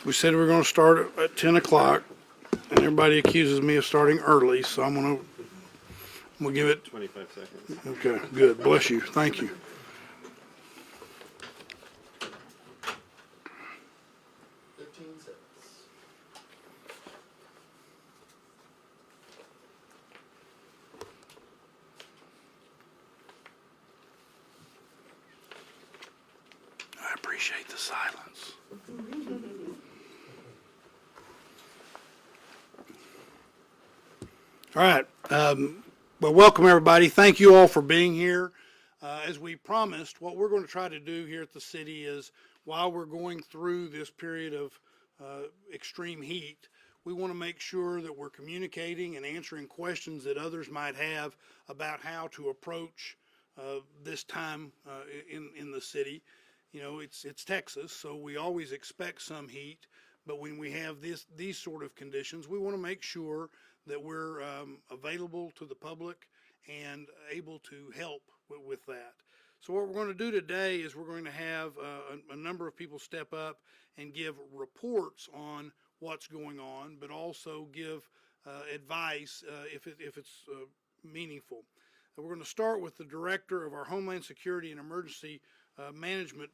We said we were going to start at 10 o'clock, and everybody accuses me of starting early, so I'm going to give it. 25 seconds. Okay, good. Bless you. Thank you. 15 seconds. I appreciate the silence. All right. Well, welcome everybody. Thank you all for being here. As we promised, what we're going to try to do here at the city is, while we're going through this period of extreme heat, we want to make sure that we're communicating and answering questions that others might have about how to approach this time in the city. You know, it's Texas, so we always expect some heat, but when we have these sort of conditions, we want to make sure that we're available to the public and able to help with that. So what we're going to do today is we're going to have a number of people step up and give reports on what's going on, but also give advice if it's meaningful. We're going to start with the director of our Homeland Security and Emergency Management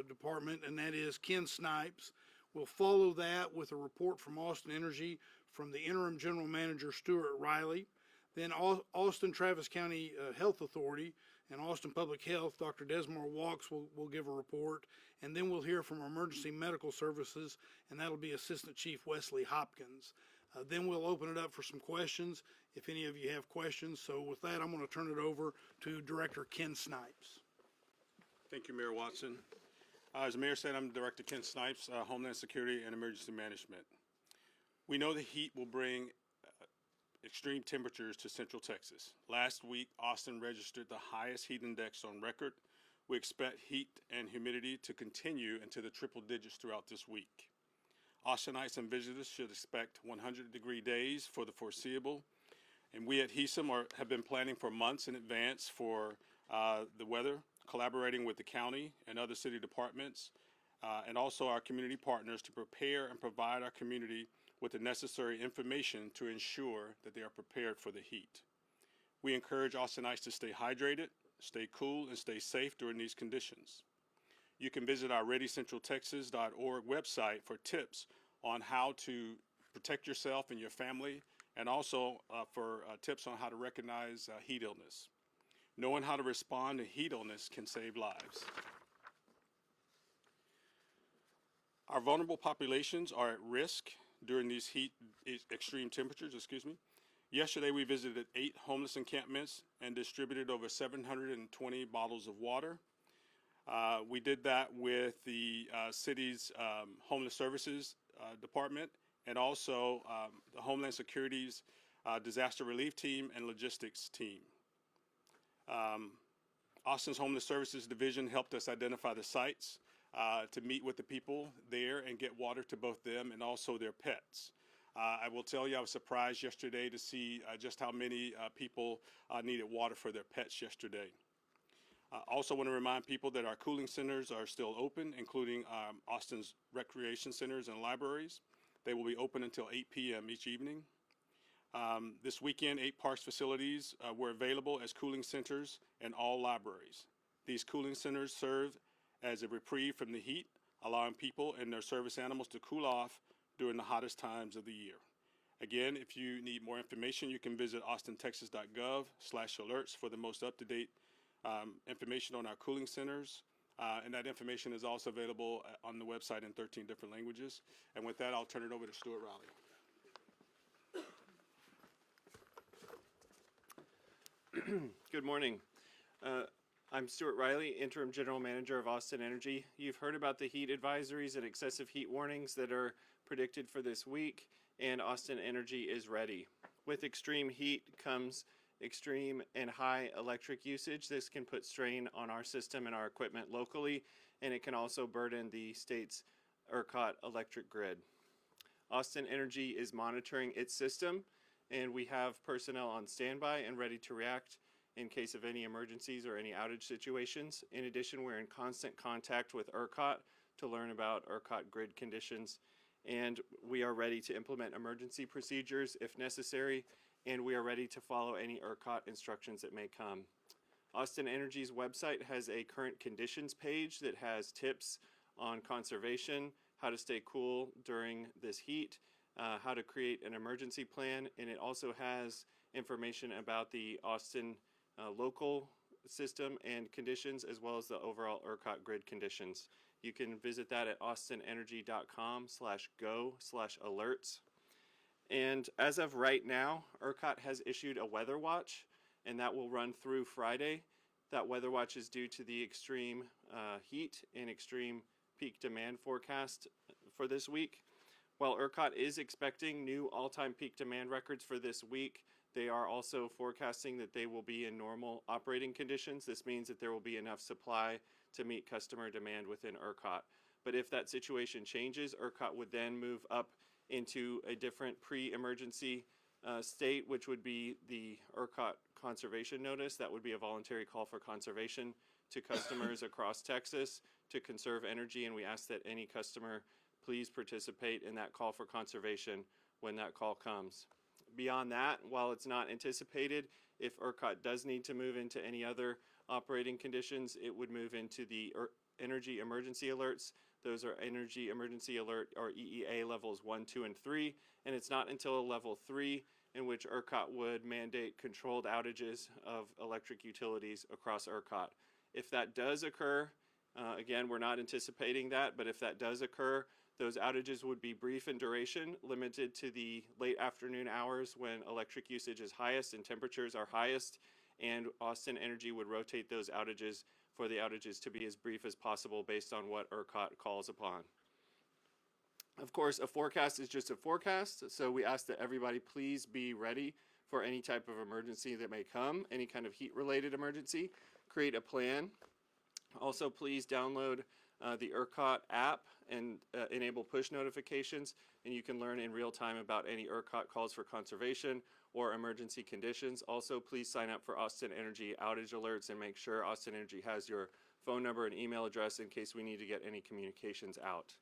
Department, and that is Ken Snipes. We'll follow that with a report from Austin Energy from the interim general manager, Stuart Riley. Then Austin Travis County Health Authority and Austin Public Health, Dr. Desmar Walker will give a report. And then we'll hear from Emergency Medical Services, and that'll be Assistant Chief Wesley Hopkins. Then we'll open it up for some questions if any of you have questions. So with that, I'm going to turn it over to Director Ken Snipes. Thank you, Mayor Watson. As the Mayor said, I'm Director Ken Snipes, Homeland Security and Emergency Management. We know the heat will bring extreme temperatures to Central Texas. Last week, Austin registered the highest heat index on record. We expect heat and humidity to continue into the triple digits throughout this week. Austinites and visitors should expect 100-degree days for the foreseeable, and we at HESM have been planning for months in advance for the weather, collaborating with the county and other city departments, and also our community partners to prepare and provide our community with the necessary information to ensure that they are prepared for the heat. We encourage Austinites to stay hydrated, stay cool, and stay safe during these conditions. You can visit our ReadyCentralTexas.org website for tips on how to protect yourself and your family, and also for tips on how to recognize heat illness. Knowing how to respond to heat illness can save lives. Our vulnerable populations are at risk during these extreme temperatures, Yesterday we visited 8 homeless encampments and distributed over 720 bottles of water. We did that with the city's Homeless Services Department, and also the Homeland Security's Disaster Relief Team and Logistics Team. Austin's Homeless Services Division helped us identify the sites to meet with the people there and get water to both them and also their pets. I will tell you, I was surprised yesterday to see just how many people needed water for their pets yesterday. I also want to remind people that our cooling centers are still open, including Austin's recreation centers and libraries. They will be open until 8 p.m. each evening. This weekend, 8 parks facilities were available as cooling centers in all libraries. These cooling centers serve as a reprieve from the heat, allowing people and their service animals to cool off during the hottest times of the year. Again, if you need more information, you can visit austintexas.gov/alerts for the most up-to-date information on our cooling centers. And that information is also available on the website in 13 different languages. And with that, I'll turn it over to Stuart Riley. Good morning. I'm Stuart Riley, Interim General Manager of Austin Energy. You've heard about the heat advisories and excessive heat warnings that are predicted for this week, and Austin Energy is ready. With extreme heat comes extreme and high electric usage. This can put strain on our system and our equipment locally, and it can also burden the state's ERCOT electric grid. Austin Energy is monitoring its system, and we have personnel on standby and ready to react in case of any emergencies or any outage situations. In addition, we're in constant contact with ERCOT to learn about ERCOT grid conditions and we are ready to implement emergency procedures if necessary, and we are ready to follow any ERCOT instructions that may come. Austin Energy's website has a current conditions page that has tips on conservation, how to stay cool during this heat, how to create an emergency plan, and it also has information about the Austin local system and conditions, as well as the overall ERCOT grid conditions. You can visit that at austinenergy.com/go/alerts. And as of right now, ERCOT has issued a weather watch, and that will run through Friday. That weather watch is due to the extreme heat and extreme peak demand forecast for this week. While ERCOT is expecting new all-time peak demand records for this week, they are also forecasting that they will be in normal operating conditions. This means that there will be enough supply to meet customer demand within ERCOT. But if that situation changes, ERCOT would then move up into a different pre-emergency state, which would be the ERCOT conservation notice. That would be a voluntary call for conservation to customers across Texas to conserve energy, and we ask that any customer please participate in that call for conservation when that call comes. Beyond that, while it's not anticipated, if ERCOT does need to move into any other operating conditions, it would move into the energy emergency alerts. Those are energy emergency alert, or EEA, levels 1, 2, and 3, and it's not until level 3 in which ERCOT would mandate controlled outages of electric utilities across ERCOT. If that does occur, again, we're not anticipating that, but if that does occur, those outages would be brief in duration, limited to the late afternoon hours when electric usage is highest and temperatures are highest, and Austin Energy would rotate those outages for the outages to be as brief as possible based on what ERCOT calls upon. Of course, a forecast is just a forecast, so we ask that everybody please be ready for any type of emergency that may come, any kind of heat-related emergency. Create a plan. Also, please download the ERCOT app and enable push notifications, and you can learn in real time about any ERCOT calls for conservation or emergency conditions. Also, please sign up for Austin Energy outage alerts and make sure Austin Energy has your phone number and email address in case we need to get any communications out.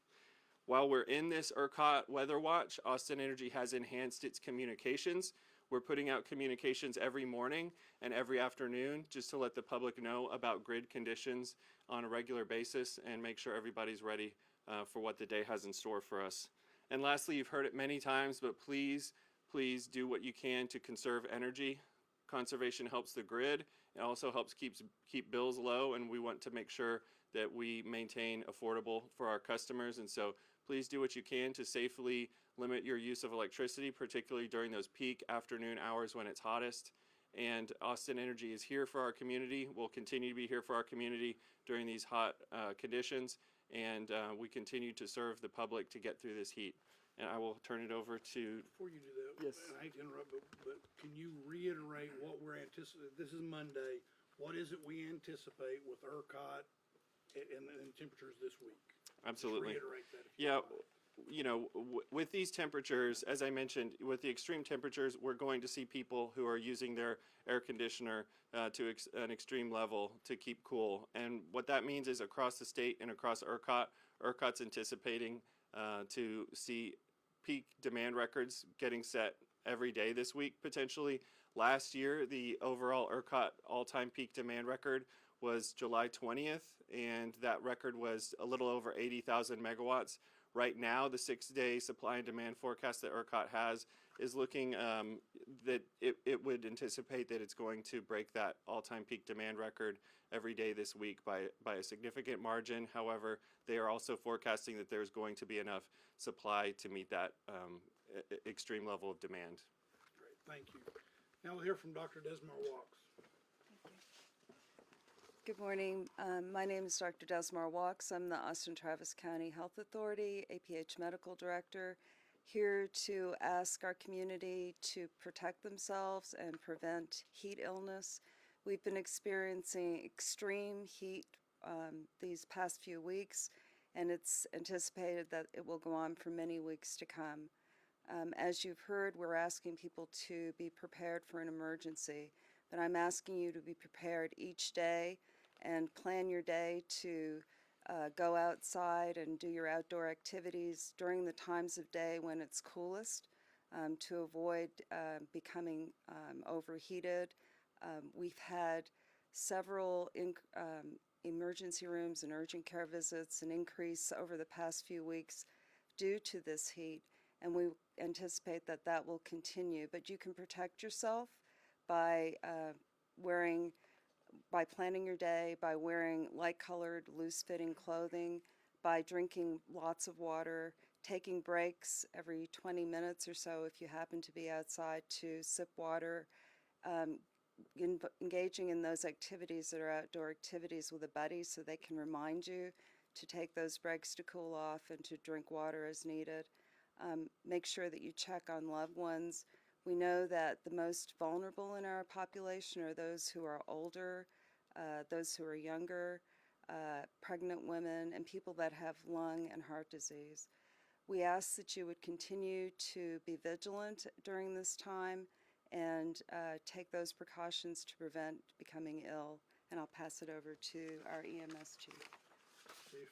While we're in this ERCOT weather watch, Austin Energy has enhanced its communications. We're putting out communications every morning and every afternoon just to let the public know about grid conditions on a regular basis and make sure everybody's ready for what the day has in store for us. And lastly, you've heard it many times, but please do what you can to conserve energy. Conservation helps the grid. It also helps keep bills low, and we want to make sure that we maintain affordable for our customers. And so please do what you can to safely limit your use of electricity, particularly during those peak afternoon hours when it's hottest. And Austin Energy is here for our community. We'll continue to be here for our community during these hot conditions, and we continue to serve the public to get through this heat. And I will turn it over to... Before you do that, Yes. and I hate to interrupt, but can you reiterate what we're anticipating? This is Monday. What is it we anticipate with ERCOT and temperatures this week? Absolutely. Just reiterate that if you Yeah, don't mind. you know, with these temperatures, as I mentioned, with the extreme temperatures, we're going to see people who are using their air conditioner to an extreme level to keep cool. And what that means is across the state and across ERCOT, ERCOT's anticipating to see peak demand records getting set every day this week, potentially. Last year, the overall ERCOT all-time peak demand record was July 20th, and that record was a little over 80,000 megawatts. Right now, the 6-day supply and demand forecast that ERCOT has is looking that it would anticipate that it's going to break that all-time peak demand record every day this week by a significant margin. However, they are also forecasting that there's going to be enough supply to meet that extreme level of demand. Great, thank you. Now we'll hear from Dr. Desmar Walker. Good morning. My name is Dr. Desmar Walker. I'm the Austin Travis County Health Authority, APH Medical Director, here to ask our community to protect themselves and prevent heat illness. We've been experiencing extreme heat these past few weeks, and it's anticipated that it will go on for many weeks to come. As you've heard, we're asking people to be prepared for an emergency, but I'm asking you to be prepared each day and plan your day to go outside and do your outdoor activities during the times of day when it's coolest to avoid becoming overheated. We've had several emergency rooms and urgent care visits, an increase over the past few weeks due to this heat, and we anticipate that that will continue. But you can protect yourself by by planning your day, by wearing light-colored, loose-fitting clothing, by drinking lots of water, taking breaks every 20 minutes or so if you happen to be outside to sip water, engaging in those activities that are outdoor activities with a buddy so they can remind you to take those breaks to cool off and to drink water as needed. Make sure that you check on loved ones. We know that the most vulnerable in our population are those who are older, those who are younger, pregnant women, and people that have lung and heart disease. We ask that you would continue to be vigilant during this time and take those precautions to prevent becoming ill. And I'll pass it over to our EMS chief. Chief.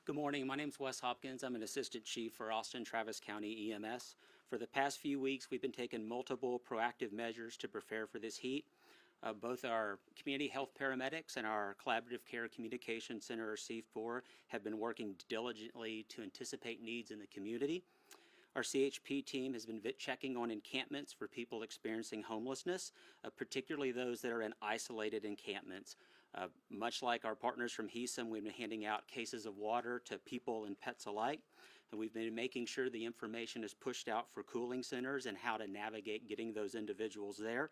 Good morning. My name is Wes Hopkins. I'm an assistant chief for Austin Travis County EMS. For the past few weeks, we've been taking multiple proactive measures to prepare for this heat. Both our community health paramedics and our collaborative care communication center, or C4, have been working diligently to anticipate needs in the community. Our CHP team has been checking on encampments for people experiencing homelessness, particularly those that are in isolated encampments. Much like our partners from HESM, we've been handing out cases of water to people and pets alike, and we've been making sure the information is pushed out for cooling centers and how to navigate getting those individuals there.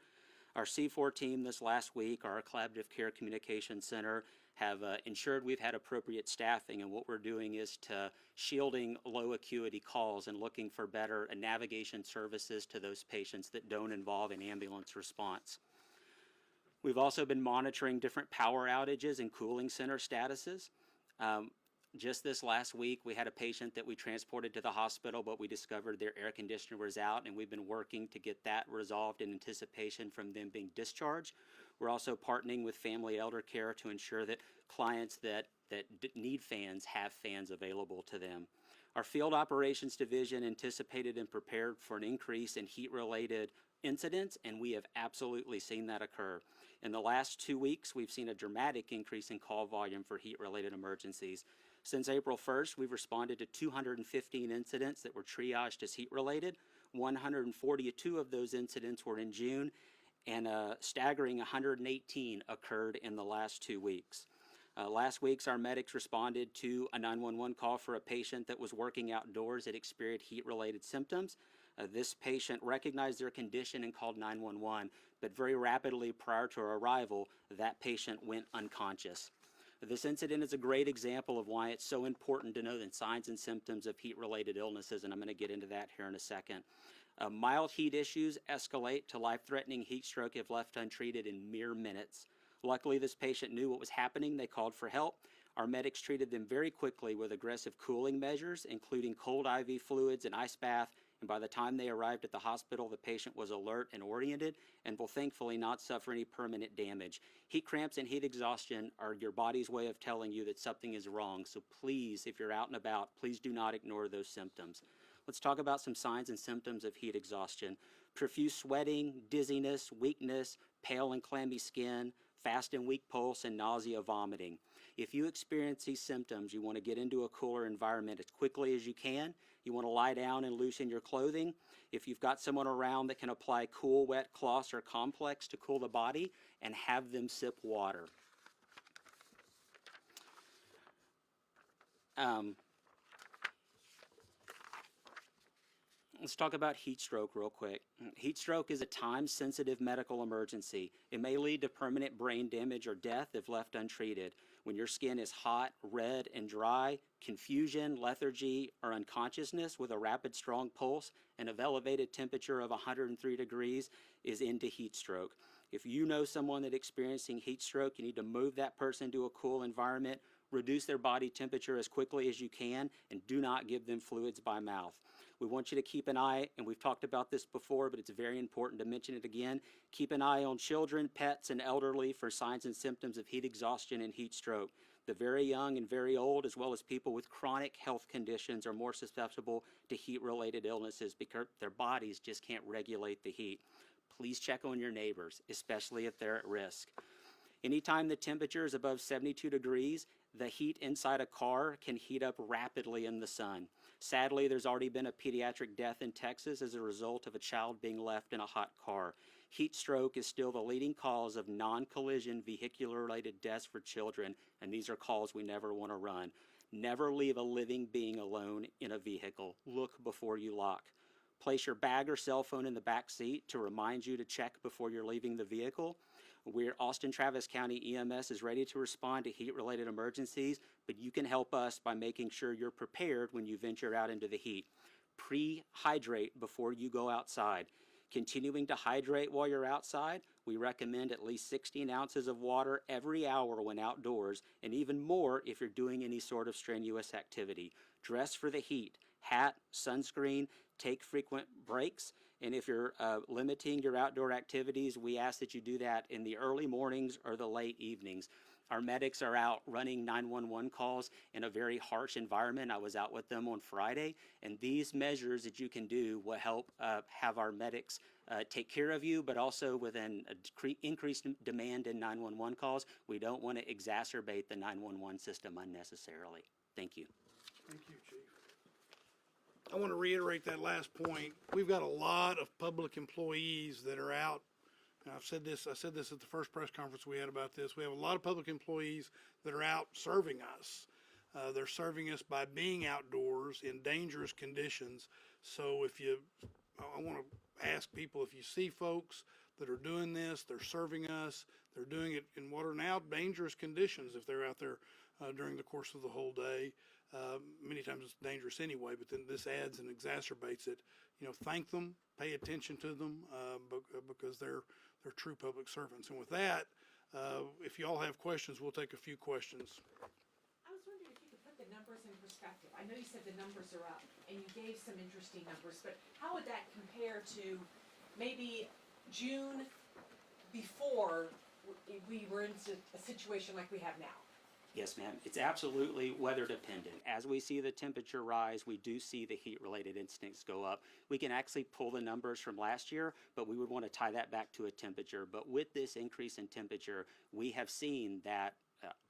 Our C4 team this last week, our Collaborative Care Communication Center, have ensured we've had appropriate staffing, and what we're doing is to shielding low acuity calls and looking for better navigation services to those patients that don't involve an ambulance response. We've also been monitoring different power outages and cooling center statuses. Just this last week, we had a patient that we transported to the hospital, but we discovered their air conditioner was out, and we've been working to get that resolved in anticipation from them being discharged. We're also partnering with Family Elder Care to ensure that clients that need fans have fans available to them. Our Field Operations Division anticipated and prepared for an increase in heat-related incidents, and we have absolutely seen that occur. In the last 2 weeks, we've seen a dramatic increase in call volume for heat-related emergencies. Since April 1st, we've responded to 215 incidents that were triaged as heat-related. 142 of those incidents were in June, and a staggering 118 occurred in the last 2 weeks. Last week, our medics responded to a 911 call for a patient that was working outdoors that experienced heat-related symptoms. This patient recognized their condition and called 911, but very rapidly prior to our arrival, that patient went unconscious. This incident is a great example of why it's so important to know the signs and symptoms of heat-related illnesses, and I'm going to get into that here in a second. Mild heat issues escalate to life-threatening heat stroke if left untreated in mere minutes. Luckily, this patient knew what was happening. They called for help. Our medics treated them very quickly with aggressive cooling measures, including cold IV fluids and ice bath, and by the time they arrived at the hospital, the patient was alert and oriented and will thankfully not suffer any permanent damage. Heat cramps and heat exhaustion are your body's way of telling you that something is wrong, so please, if you're out and about, please do not ignore those symptoms. Let's talk about some signs and symptoms of heat exhaustion. Profuse sweating, dizziness, weakness, pale and clammy skin, fast and weak pulse, and nausea, vomiting. If you experience these symptoms, you want to get into a cooler environment as quickly as you can. You want to lie down and loosen your clothing. If you've got someone around that can apply cool, wet cloths or complex to cool the body, and have them sip water. Let's talk about heat stroke real quick. Heat stroke is a time-sensitive medical emergency. It may lead to permanent brain damage or death if left untreated. When your skin is hot, red, and dry, confusion, lethargy, or unconsciousness with a rapid, strong pulse and of elevated temperature of 103 degrees is into heat stroke. If you know someone that's experiencing heat stroke, you need to move that person to a cool environment, reduce their body temperature as quickly as you can, and do not give them fluids by mouth. We want you to keep an eye, and we've talked about this before, but it's very important to mention it again. Keep an eye on children, pets, and elderly for signs and symptoms of heat exhaustion and heat stroke. The very young and very old, as well as people with chronic health conditions, are more susceptible to heat-related illnesses because their bodies just can't regulate the heat. Please check on your neighbors, especially if they're at risk. Anytime the temperature is above 72 degrees, the heat inside a car can heat up rapidly in the sun. Sadly, there's already been a pediatric death in Texas as a result of a child being left in a hot car. Heat stroke is still the leading cause of non-collision vehicular-related deaths for children, and these are calls we never want to run. Never leave a living being alone in a vehicle. Look before you lock. Place your bag or cell phone in the back seat to remind you to check before you're leaving the vehicle. Austin Travis County EMS is ready to respond to heat-related emergencies, but you can help us by making sure you're prepared when you venture out into the heat. Pre-hydrate before you go outside. Continuing to hydrate while you're outside, we recommend at least 16 ounces of water every hour when outdoors, and even more if you're doing any sort of strenuous activity. Dress for the heat. Hat, sunscreen, take frequent breaks, and if you're limiting your outdoor activities, we ask that you do that in the early mornings or the late evenings. Our medics are out running 911 calls in a very harsh environment. I was out with them on Friday, and these measures that you can do will help have our medics take care of you, but also with an increased demand in 911 calls, we don't want to exacerbate the 911 system unnecessarily. Thank you. Thank you, Chief. I want to reiterate that last point. We've got a lot of public employees that are out. And I said this at the first press conference we had about this. We have a lot of public employees that are out serving us. They're serving us by being outdoors in dangerous conditions. So I want to ask people, if you see folks that are doing this, they're serving us, they're doing it in what are now dangerous conditions if they're out there during the course of the whole day. Many times it's dangerous anyway, but then this adds and exacerbates it. Thank them, pay attention to them, because they're true public servants. And with that, if you all have questions, we'll take a few questions. I was wondering if you could put the numbers in perspective. I know you said the numbers are up, and you gave some interesting numbers, but how would that compare to maybe June before we were in a situation like we have now? Yes, ma'am. It's absolutely weather dependent. As we see the temperature rise, we do see the heat-related incidents go up. We can actually pull the numbers from last year, but we would want to tie that back to a temperature. But with this increase in temperature, we have seen that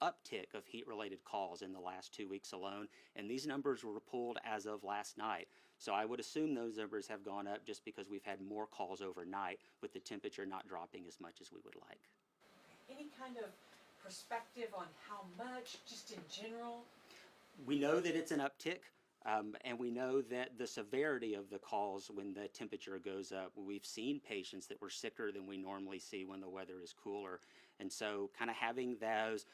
uptick of heat-related calls in the last 2 weeks alone, and these numbers were pulled as of last night. So I would assume those numbers have gone up just because we've had more calls overnight with the temperature not dropping as much as we would like. Any kind of perspective on how much, just in general? We know that it's an uptick, and we know that the severity of the calls when the temperature goes up, we've seen patients that were sicker than we normally see when the weather is cooler. And so kind of having those,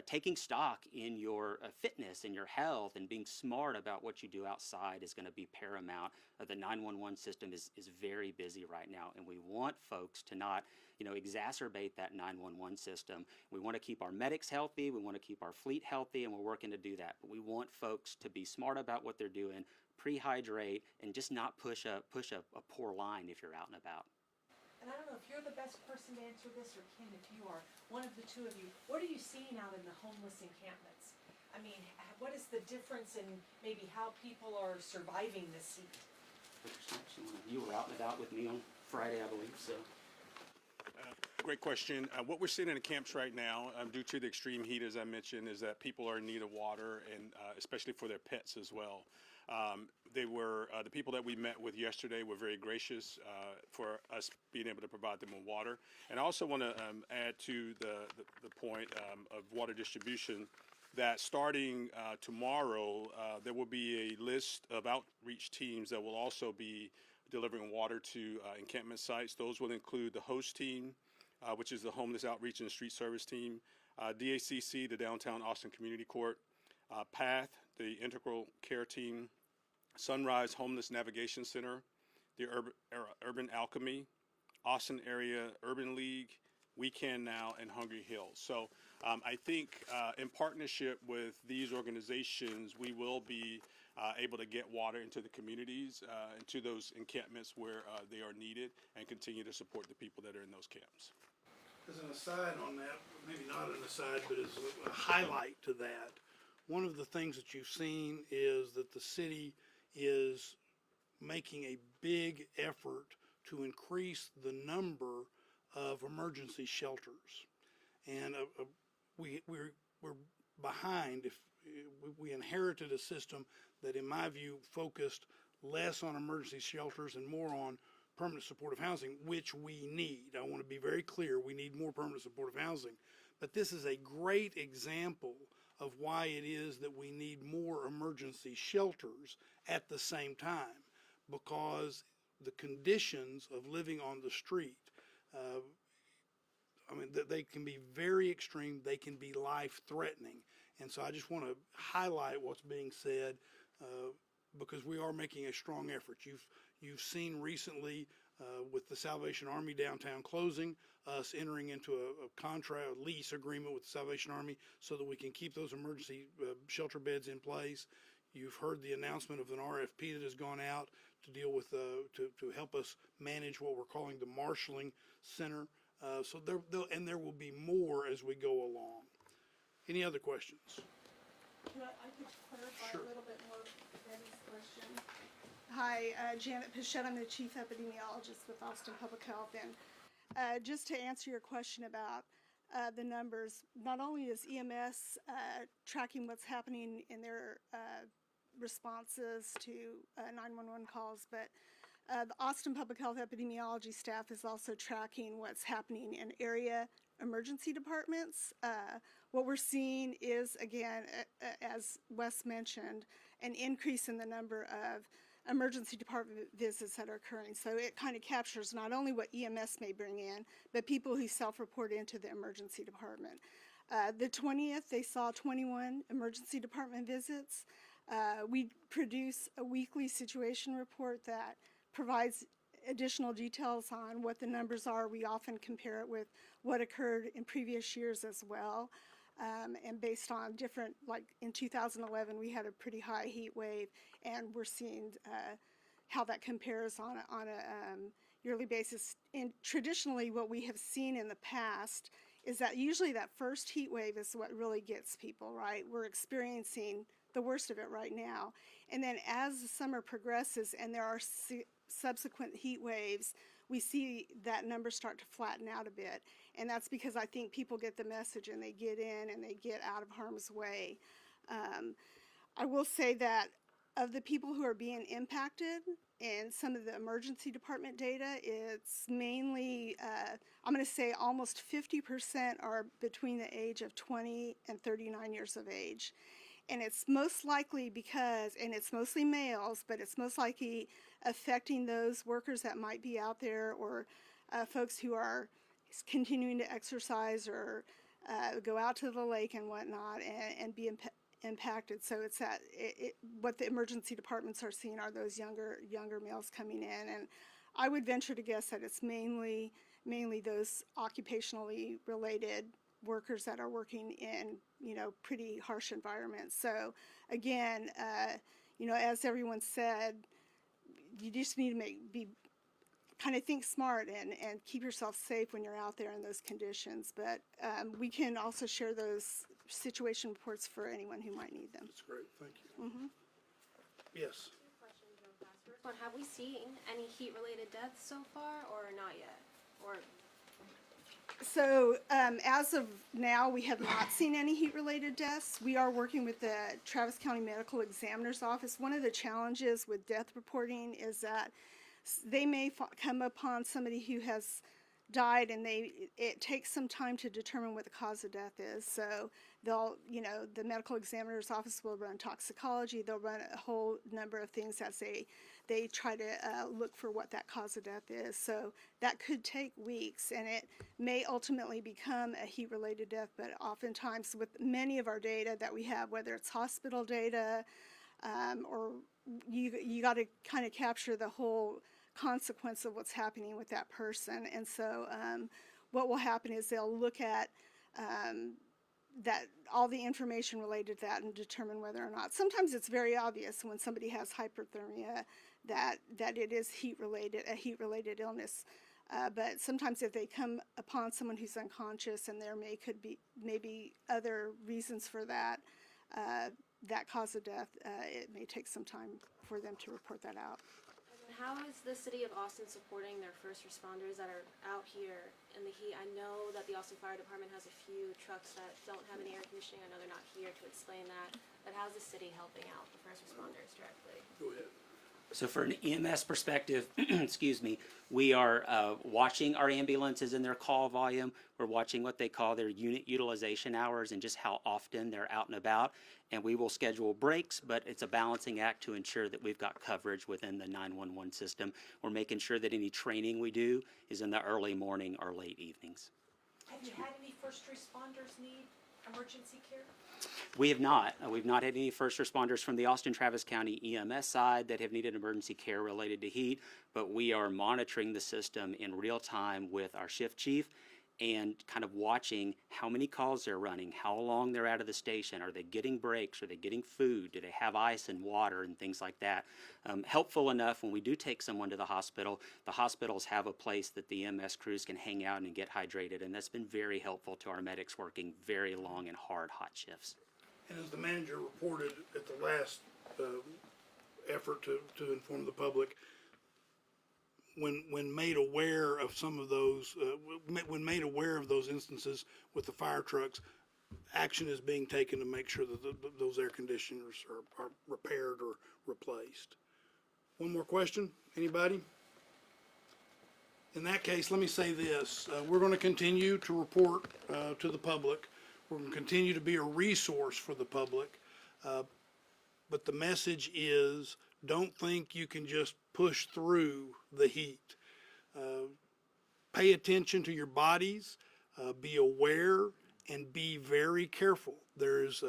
taking stock in your fitness and your health and being smart about what you do outside is going to be paramount. The 911 system is very busy right now, and we want folks to not exacerbate that 911 system. We want to keep our medics healthy, we want to keep our fleet healthy, and we're working to do that. But we want folks to be smart about what they're doing, pre-hydrate, and just not push a poor line if you're out and about. And I don't know if you're the best person to answer this, or Ken, if you are, one of the two of you, what are you seeing out in the homeless encampments? I mean, what is the difference in maybe how people are surviving this heat? You were out and about with me on Friday, I believe, so. Great question. What we're seeing in the camps right now, due to the extreme heat, as I mentioned, is that people are in need of water, and especially for their pets as well. The people that we met with yesterday were very gracious for us being able to provide them with water. And I also want to add to the point of water distribution that starting tomorrow, there will be a list of outreach teams that will also be delivering water to encampment sites. Those will include the host team, which is the Homeless Outreach and Street Service Team, DACC, the Downtown Austin Community Court, PATH, the Integral Care Team, Sunrise Homeless Navigation Center, the Urban Alchemy, Austin Area Urban League, We Can Now, and Hungry Hills. So I think in partnership with these organizations, we will be able to get water into the communities, into those encampments where they are needed, and continue to support the people that are in those camps. As an aside on that, maybe not an aside, but as a highlight to that, one of the things that you've seen is that the city is making a big effort to increase the number of emergency shelters. And we're behind. If we inherited a system that, in my view, focused less on emergency shelters and more on permanent supportive housing, which we need. I want to be very clear, we need more permanent supportive housing. But this is a great example of why it is that we need more emergency shelters at the same time, because the conditions of living on the street, they can be very extreme, they can be life-threatening. And so I just want to highlight what's being said, because we are making a strong effort. You've seen recently with the Salvation Army downtown closing, us entering into a contract, a lease agreement with the Salvation Army so that we can keep those emergency shelter beds in place. You've heard the announcement of an RFP that has gone out to deal with, to help us manage what we're calling the marshaling center. So there will be more as we go along. Any other questions? I could clarify Sure. a little bit more Betty's question. Hi, Janet Pichette. I'm the Chief Epidemiologist with Austin Public Health. And just to answer your question about the numbers, not only is EMS tracking what's happening in their responses to 911 calls, but the Austin Public Health Epidemiology staff is also tracking what's happening in area emergency departments. What we're seeing is, again, as Wes mentioned, an increase in the number of emergency department visits that are occurring. So it kind of captures not only what EMS may bring in, but people who self-report into the emergency department. The 20th, they saw 21 emergency department visits. We produce a weekly situation report that provides additional details on what the numbers are. We often compare it with what occurred in previous years as well. And based on different, like in 2011, we had a pretty high heat wave, and we're seeing how that compares on a yearly basis. And traditionally, what we have seen in the past is that usually that first heat wave is what really gets people, right? We're experiencing the worst of it right now. And then as the summer progresses and there are subsequent heat waves, we see that number start to flatten out a bit. And that's because I think people get the message and they get in and they get out of harm's way. I will say that of the people who are being impacted in some of the emergency department data, it's mainly, I'm going to say almost 50% are between the age of 20 and 39 years of age. And it's most likely because, and it's mostly males, but it's most likely affecting those workers that might be out there, or folks who are continuing to exercise or go out to the lake and whatnot and be impacted. So it's that what the emergency departments are seeing are those younger males coming in. And I would venture to guess that it's mainly those occupationally related workers that are working in, pretty harsh environments. So again, as everyone said, you just need to kind of think smart and keep yourself safe when you're out there in those conditions. But we can also share those situation reports for anyone who might need them. That's great, thank you. Yes. Two questions real fast. First one, have we seen any heat-related deaths so far, or not yet? Or So as of now, we have not seen any heat-related deaths. We are working with the Travis County Medical Examiner's Office. One of the challenges with death reporting is that they may come upon somebody who has died, and it takes some time to determine what the cause of death is. So they'll, the medical examiner's office will run toxicology. They'll run a whole number of things as they try to look for what that cause of death is. So that could take weeks, and it may ultimately become a heat-related death. But oftentimes, with many of our data that we have, whether it's hospital data or you got to kind of capture the whole consequence of what's happening with that person. And so what will happen is they'll look at that all the information related to that and determine whether or not. Sometimes it's very obvious when somebody has hyperthermia that it is a heat-related illness. But sometimes if they come upon someone who's unconscious and there could be maybe other reasons for that, that cause of death, it may take some time for them to report that out. And how is the city of Austin supporting their first responders that are out here in the heat? I know that the Austin Fire Department has a few trucks that don't have any air conditioning. I know they're not here to explain that. But how's the city helping out the first responders directly? Go ahead. So for an EMS perspective, excuse me, we are watching our ambulances and their call volume. We're watching what they call their unit utilization hours and just how often they're out and about. And we will schedule breaks, but it's a balancing act to ensure that we've got coverage within the 911 system. We're making sure that any training we do is in the early morning or late evenings. Have you had any first responders need emergency care? We have not. We've not had any first responders from the Austin Travis County EMS side that have needed emergency care related to heat, but we are monitoring the system in real time with our shift chief and kind of watching how many calls they're running, how long they're out of the station, are they getting breaks, are they getting food, do they have ice and water and things like that. Helpful enough when we do take someone to the hospitals have a place that the EMS crews can hang out and get hydrated, and that's been very helpful to our medics working very long and hard hot shifts. And as the manager reported at the last effort to inform the public, when made aware of some of those, when made aware of those instances with the fire trucks, action is being taken to make sure that those air conditioners are repaired or replaced. One more question, anybody? In that case, let me say this. We're going to continue to report to the public. We're going to continue to be a resource for the public. But the message is, don't think you can just push through the heat. Pay attention to your bodies, be aware, and be very careful. This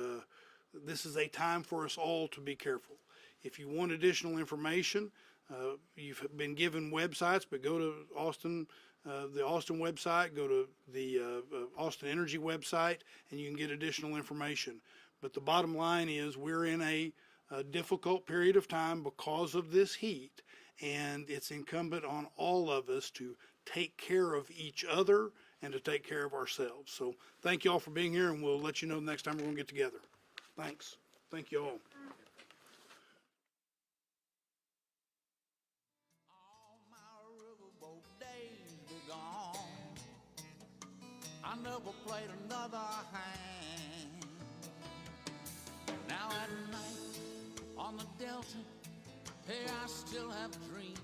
is a time for us all to be careful. If you want additional information, you've been given websites, but go to the Austin website, go to the Austin Energy website, and you can get additional information. But the bottom line is we're in a difficult period of time because of this heat, and it's incumbent on all of us to take care of each other and to take care of ourselves. So thank you all for being here, and we'll let you know the next time we're going to get together. Thanks. Thank you all. I never played another hand. Now at night on the Delta, hey, I still have dreams